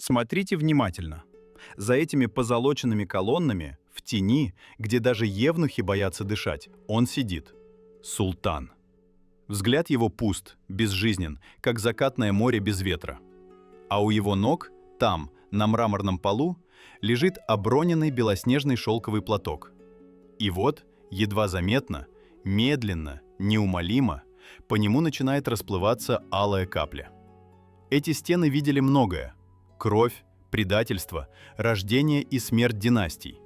Смотрите внимательно. За этими позолоченными колоннами, в тени, где даже евнухи боятся дышать, он сидит. Султан. Взгляд его пуст, безжизнен, как закатное море без ветра. А у его ног, там, на мраморном полу, лежит оброненный белоснежный шелковый платок. И вот, едва заметно, медленно, неумолимо, по нему начинает расплываться алая капля. Эти стены видели многое: кровь, предательство, рождение и смерть династий.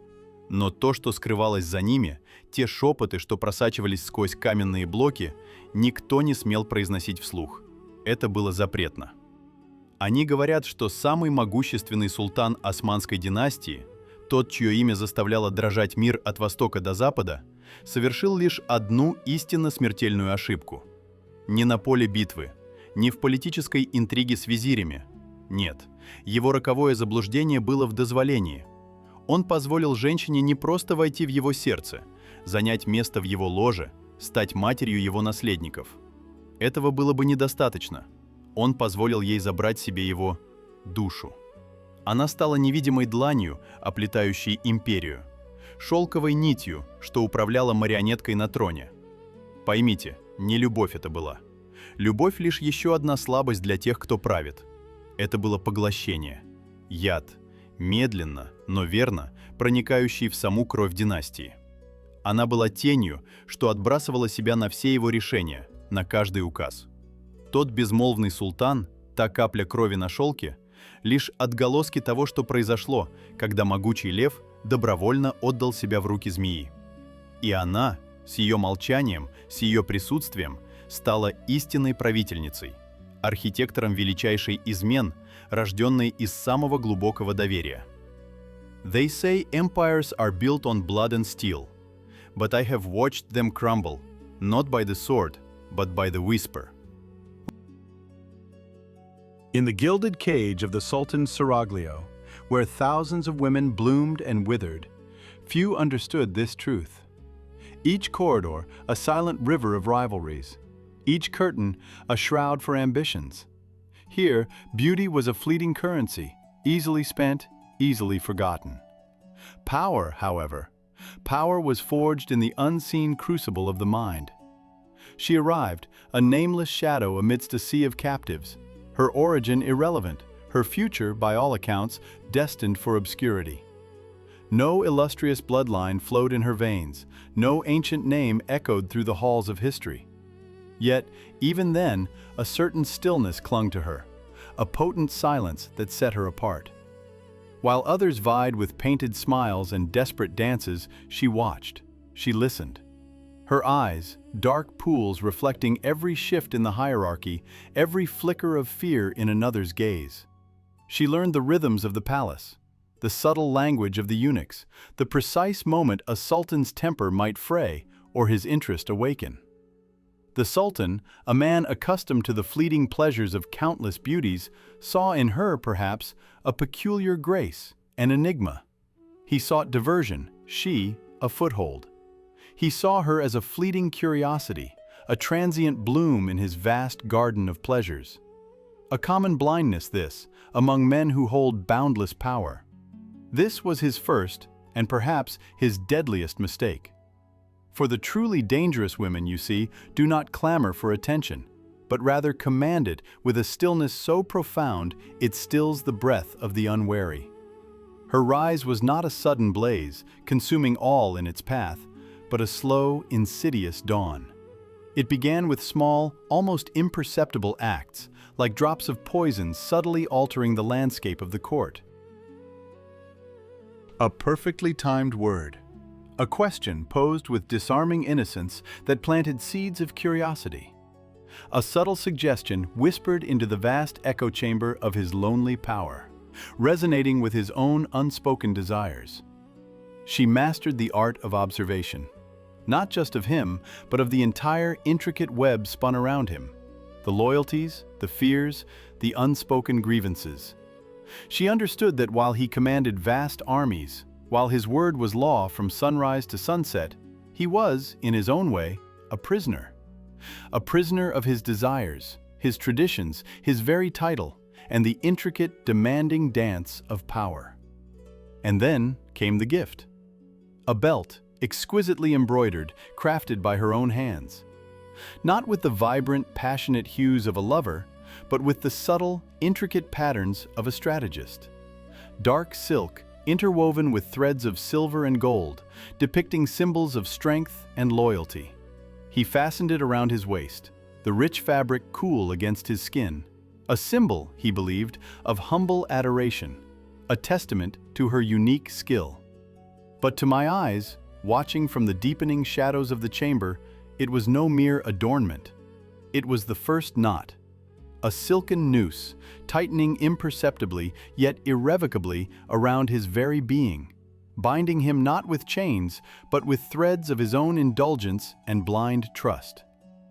Но то, что скрывалось за ними, те шепоты, что просачивались сквозь каменные блоки, никто не смел произносить вслух. Это было запретно. Они говорят, что самый могущественный султан Османской династии, тот, чье имя заставляло дрожать мир от востока до запада, совершил лишь одну истинно смертельную ошибку. Не на поле битвы, не в политической интриге с визирями. Нет, его роковое заблуждение было в дозволении. Он позволил женщине не просто войти в его сердце, занять место в его ложе, стать матерью его наследников. Этого было бы недостаточно. Он позволил ей забрать себе его душу. Она стала невидимой дланью, оплетающей империю, шелковой нитью, что управляла марионеткой на троне. Поймите, не любовь это была. Любовь — лишь еще одна слабость для тех, кто правит. Это было поглощение, яд, медленно, но верно, проникающий в саму кровь династии. Она была тенью, что отбрасывала себя на все его решения, на каждый указ. Тот безмолвный султан, та капля крови на шелке, лишь отголоски того, что произошло, когда могучий лев добровольно отдал себя в руки змеи. И она, с ее молчанием, с ее присутствием, стала истинной правительницей, архитектором величайшей измен, рожденной из самого глубокого доверия. They say empires are built on blood and steel, but I have watched them crumble, not by the sword, but by the whisper. In the gilded cage of the Sultan's seraglio, where thousands of women bloomed and withered, few understood this truth. Each corridor a silent river of rivalries, each curtain a shroud for ambitions. Here, beauty was a fleeting currency, easily spent, easily forgotten. Power, however, power was forged in the unseen crucible of the mind. She arrived, a nameless shadow amidst a sea of captives, her origin irrelevant, her future, by all accounts, destined for obscurity. No illustrious bloodline flowed in her veins, no ancient name echoed through the halls of history. Yet, even then, a certain stillness clung to her, a potent silence that set her apart. While others vied with painted smiles and desperate dances, she watched, she listened. Her eyes, dark pools reflecting every shift in the hierarchy, every flicker of fear in another's gaze. She learned the rhythms of the palace, the subtle language of the eunuchs, the precise moment a sultan's temper might fray or his interest awaken. The sultan, a man accustomed to the fleeting pleasures of countless beauties, saw in her, perhaps, a peculiar grace, an enigma. He sought diversion, she, a foothold. He saw her as a fleeting curiosity, a transient bloom in his vast garden of pleasures. A common blindness, this, among men who hold boundless power. This was his first, and perhaps his deadliest mistake. For the truly dangerous women, you see, do not clamor for attention, but rather command it with a stillness so profound it stills the breath of the unwary. Her rise was not a sudden blaze, consuming all in its path, but a slow, insidious dawn. It began with small, almost imperceptible acts, like drops of poison subtly altering the landscape of the court. A perfectly timed word. A question posed with disarming innocence that planted seeds of curiosity. A subtle suggestion whispered into the vast echo chamber of his lonely power, resonating with his own unspoken desires. She mastered the art of observation, not just of him, but of the entire intricate web spun around him, the loyalties, the fears, the unspoken grievances. She understood that while he commanded vast armies, while his word was law from sunrise to sunset, he was, in his own way, a prisoner. A prisoner of his desires, his traditions, his very title, and the intricate, demanding dance of power. And then came the gift. A belt, exquisitely embroidered, crafted by her own hands. Not with the vibrant, passionate hues of a lover, but with the subtle, intricate patterns of a strategist. Dark silk, interwoven with threads of silver and gold, depicting symbols of strength and loyalty. He fastened it around his waist, the rich fabric cool against his skin, a symbol, he believed, of humble adoration, a testament to her unique skill. But to my eyes, watching from the deepening shadows of the chamber, it was no mere adornment. It was the first knot, a silken noose, tightening imperceptibly yet irrevocably around his very being, binding him not with chains, but with threads of his own indulgence and blind trust.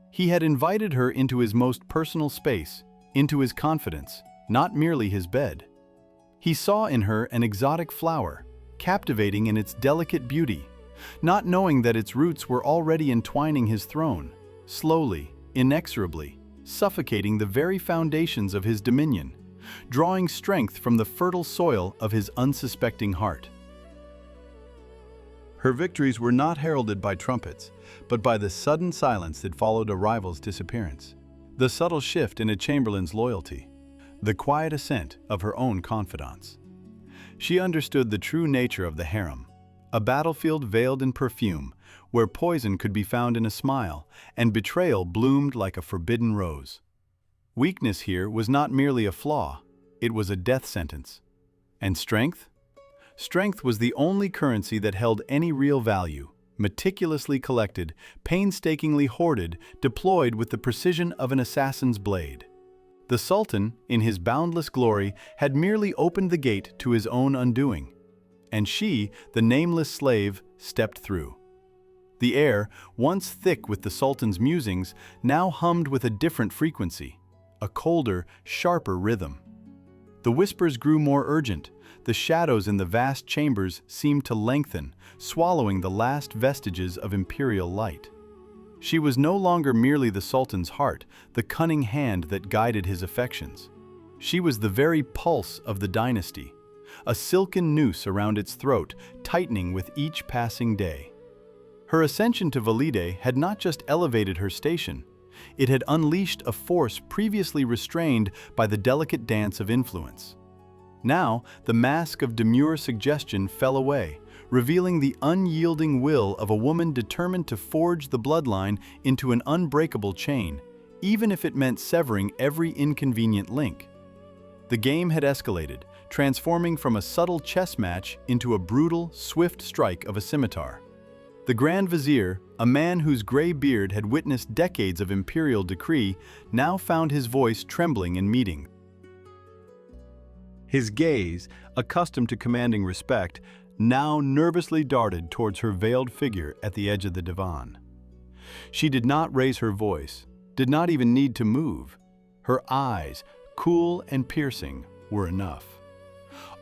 He had invited her into his most personal space, into his confidence, not merely his bed. He saw in her an exotic flower, captivating in its delicate beauty, not knowing that its roots were already entwining his throne, slowly, inexorably, suffocating the very foundations of his dominion, drawing strength from the fertile soil of his unsuspecting heart. Her victories were not heralded by trumpets, but by the sudden silence that followed a rival's disappearance, the subtle shift in a chamberlain's loyalty, the quiet assent of her own confidants. She understood the true nature of the harem, a battlefield veiled in perfume, where poison could be found in a smile, and betrayal bloomed like a forbidden rose. Weakness here was not merely a flaw, it was a death sentence. And strength? Strength was the only currency that held any real value, meticulously collected, painstakingly hoarded, deployed with the precision of an assassin's blade. The Sultan, in his boundless glory, had merely opened the gate to his own undoing, and she, the nameless slave, stepped through. The air, once thick with the Sultan's musings, now hummed with a different frequency, a colder, sharper rhythm. The whispers grew more urgent, the shadows in the vast chambers seemed to lengthen, swallowing the last vestiges of imperial light. She was no longer merely the Sultan's heart, the cunning hand that guided his affections. She was the very pulse of the dynasty, a silken noose around its throat, tightening with each passing day. Her ascension to Valide had not just elevated her station, it had unleashed a force previously restrained by the delicate dance of influence. Now, the mask of demure suggestion fell away, revealing the unyielding will of a woman determined to forge the bloodline into an unbreakable chain, even if it meant severing every inconvenient link. The game had escalated, transforming from a subtle chess match into a brutal, swift strike of a scimitar. The Grand Vizier, a man whose gray beard had witnessed decades of imperial decree, now found his voice trembling in meetings. His gaze, accustomed to commanding respect, now nervously darted towards her veiled figure at the edge of the divan. She did not raise her voice, did not even need to move. Her eyes, cool and piercing, were enough.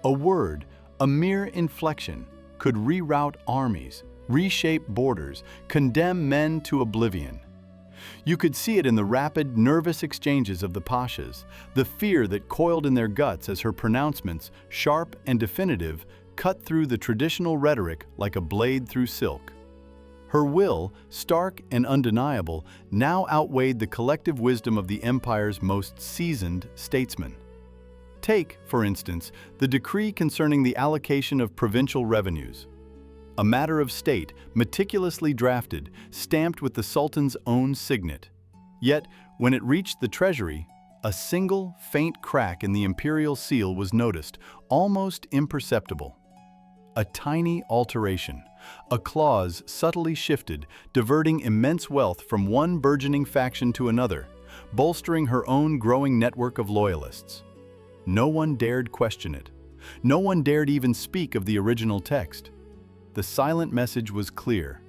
A word, a mere inflection, could reroute armies, reshape borders, condemn men to oblivion. You could see it in the rapid, nervous exchanges of the pashas, the fear that coiled in their guts as her pronouncements, sharp and definitive, cut through the traditional rhetoric like a blade through silk. Her will, stark and undeniable, now outweighed the collective wisdom of the empire's most seasoned statesmen. Take, for instance, the decree concerning the allocation of provincial revenues. A matter of state, meticulously drafted, stamped with the Sultan's own signet. Yet, when it reached the treasury, a single, faint crack in the imperial seal was noticed, almost imperceptible. A tiny alteration, a clause subtly shifted, diverting immense wealth from one burgeoning faction to another, bolstering her own growing network of loyalists. No one dared question it. No one dared even speak of the original text. The silent message was clear.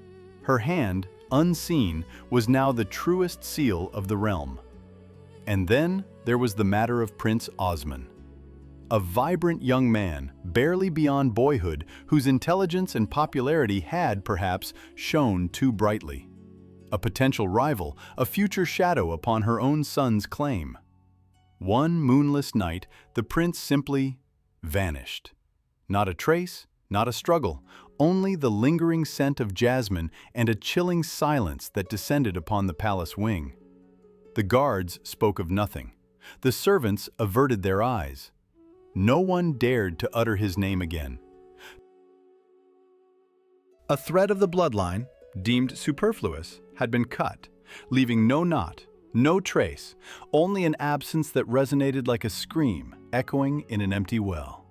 Her hand, unseen, was now the truest seal of the realm. And then there was the matter of Prince Osman. A vibrant young man, barely beyond boyhood, whose intelligence and popularity had, perhaps, shone too brightly. A potential rival, a future shadow upon her own son's claim. One moonless night, the prince simply vanished. Not a trace, not a struggle, only the lingering scent of jasmine and a chilling silence that descended upon the palace wing. The guards spoke of nothing. The servants averted their eyes. No one dared to utter his name again. A thread of the bloodline, deemed superfluous, had been cut, leaving no knot, no trace, only an absence that resonated like a scream echoing in an empty well.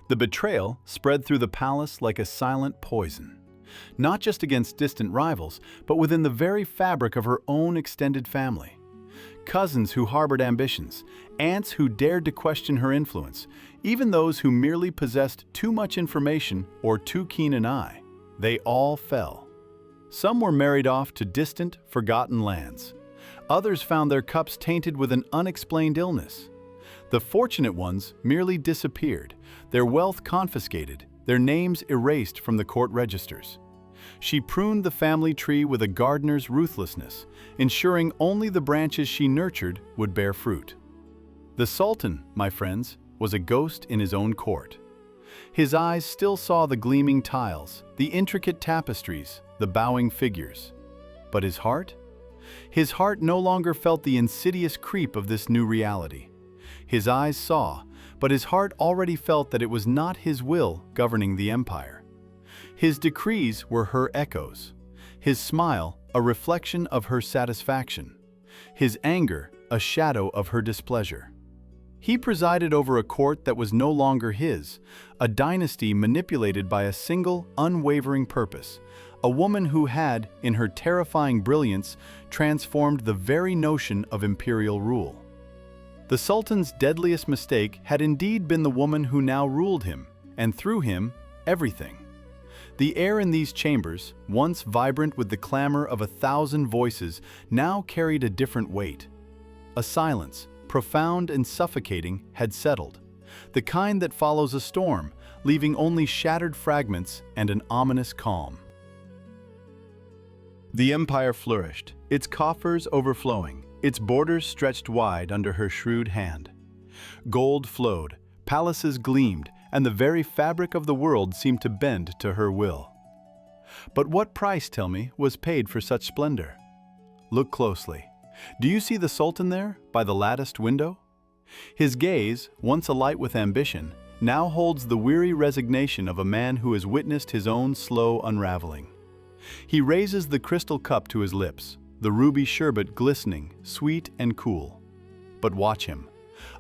The betrayal spread through the palace like a silent poison, not just against distant rivals, but within the very fabric of her own extended family. Cousins who harbored ambitions, aunts who dared to question her influence, even those who merely possessed too much information or too keen an eye, they all fell. Some were married off to distant, forgotten lands. Others found their cups tainted with an unexplained illness. The fortunate ones merely disappeared, their wealth confiscated, their names erased from the court registers. She pruned the family tree with a gardener's ruthlessness, ensuring only the branches she nurtured would bear fruit. The Sultan, my friends, was a ghost in his own court. His eyes still saw the gleaming tiles, the intricate tapestries, the bowing figures. But his heart? His heart no longer felt the insidious creep of this new reality. His eyes saw, but his heart already felt that it was not his will governing the empire. His decrees were her echoes, his smile a reflection of her satisfaction, his anger a shadow of her displeasure. He presided over a court that was no longer his, a dynasty manipulated by a single, unwavering purpose, a woman who had, in her terrifying brilliance, transformed the very notion of imperial rule. The Sultan's deadliest mistake had indeed been the woman who now ruled him, and through him, everything. The air in these chambers, once vibrant with the clamor of 1,000 voices, now carried a different weight. A silence, profound and suffocating, had settled, the kind that follows a storm, leaving only shattered fragments and an ominous calm. The empire flourished, its coffers overflowing, its borders stretched wide under her shrewd hand. Gold flowed, palaces gleamed, and the very fabric of the world seemed to bend to her will. But what price, tell me, was paid for such splendor? Look closely. Do you see the Sultan there, by the latticed window? His gaze, once alight with ambition, now holds the weary resignation of a man who has witnessed his own slow unraveling. He raises the crystal cup to his lips, the ruby sherbet glistening, sweet and cool. But watch him.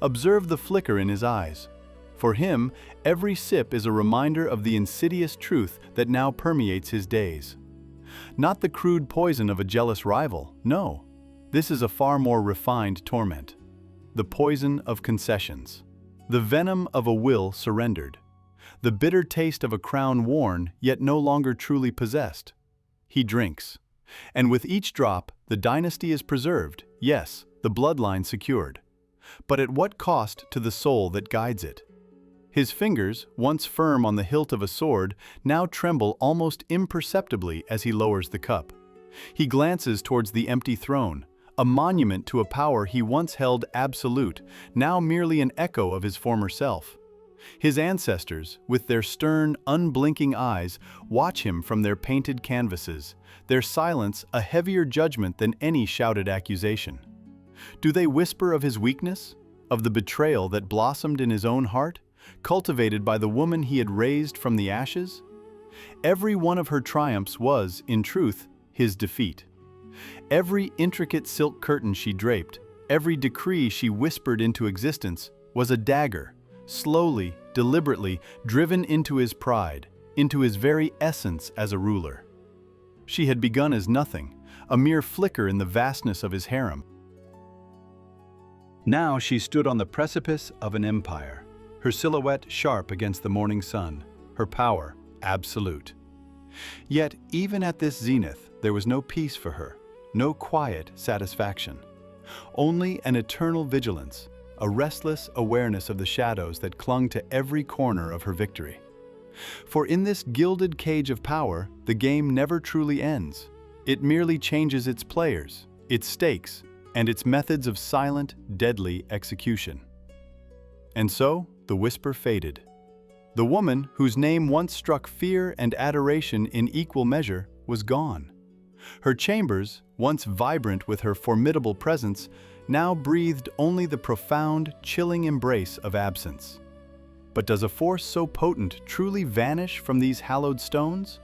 Observe the flicker in his eyes. For him, every sip is a reminder of the insidious truth that now permeates his days. Not the crude poison of a jealous rival, no. This is a far more refined torment. The poison of concessions. The venom of a will surrendered. The bitter taste of a crown worn, yet no longer truly possessed. He drinks. And with each drop, the dynasty is preserved, yes, the bloodline secured. But at what cost to the soul that guides it? His fingers, once firm on the hilt of a sword, now tremble almost imperceptibly as he lowers the cup. He glances towards the empty throne, a monument to a power he once held absolute, now merely an echo of his former self. His ancestors, with their stern, unblinking eyes, watch him from their painted canvases, their silence a heavier judgment than any shouted accusation. Do they whisper of his weakness, of the betrayal that blossomed in his own heart, cultivated by the woman he had raised from the ashes? Every one of her triumphs was, in truth, his defeat. Every intricate silk curtain she draped, every decree she whispered into existence, was a dagger, slowly, deliberately driven into his pride, into his very essence as a ruler. She had begun as nothing, a mere flicker in the vastness of his harem. Now she stood on the precipice of an empire, her silhouette sharp against the morning sun, her power absolute. Yet, even at this zenith, there was no peace for her, no quiet satisfaction. Only an eternal vigilance, a restless awareness of the shadows that clung to every corner of her victory. For in this gilded cage of power, the game never truly ends. It merely changes its players, its stakes, and its methods of silent, deadly execution. And so, the whisper faded. The woman, whose name once struck fear and adoration in equal measure, was gone. Her chambers, once vibrant with her formidable presence, now breathed only the profound, chilling embrace of absence. But does a force so potent truly vanish from these hallowed stones?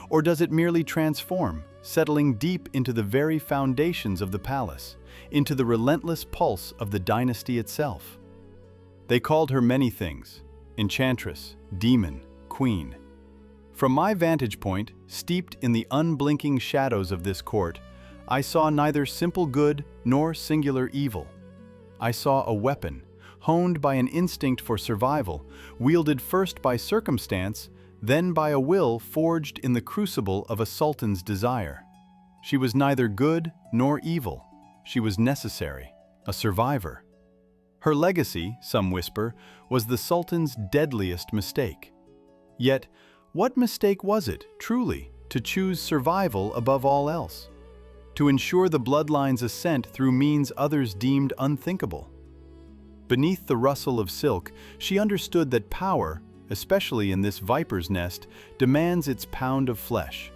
Or does it merely transform, settling deep into the very foundations of the palace, into the relentless pulse of the dynasty itself? They called her many things: enchantress, demon, queen. From my vantage point, steeped in the unblinking shadows of this court, I saw neither simple good nor singular evil. I saw a weapon, honed by an instinct for survival, wielded first by circumstance, then by a will forged in the crucible of a sultan's desire. She was neither good nor evil. She was necessary, a survivor. Her legacy, some whisper, was the sultan's deadliest mistake. Yet, what mistake was it, truly, to choose survival above all else? To ensure the bloodline's ascent through means others deemed unthinkable? Beneath the rustle of silk, she understood that power, especially in this viper's nest, demands its pound of flesh.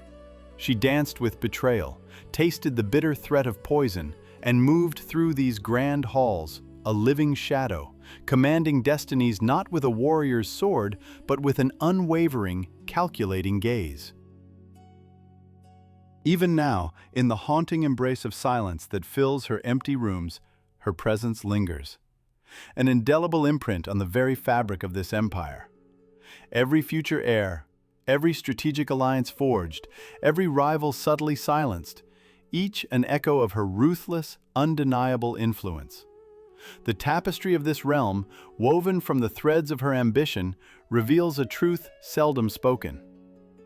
She danced with betrayal, tasted the bitter threat of poison, and moved through these grand halls, a living shadow, commanding destinies not with a warrior's sword, but with an unwavering, calculating gaze. Even now, in the haunting embrace of silence that fills her empty rooms, her presence lingers. An indelible imprint on the very fabric of this empire. Every future heir, every strategic alliance forged, every rival subtly silenced, each an echo of her ruthless, undeniable influence. The tapestry of this realm, woven from the threads of her ambition, reveals a truth seldom spoken.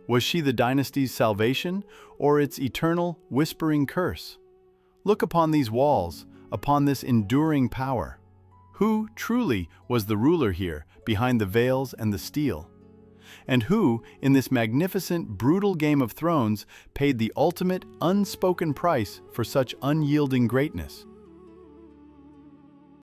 Was she the dynasty's salvation, or its eternal, whispering curse? Look upon these walls, upon this enduring power. Who, truly, was the ruler here, behind the veils and the steel? And who, in this magnificent, brutal game of thrones, paid the ultimate, unspoken price for such unyielding greatness?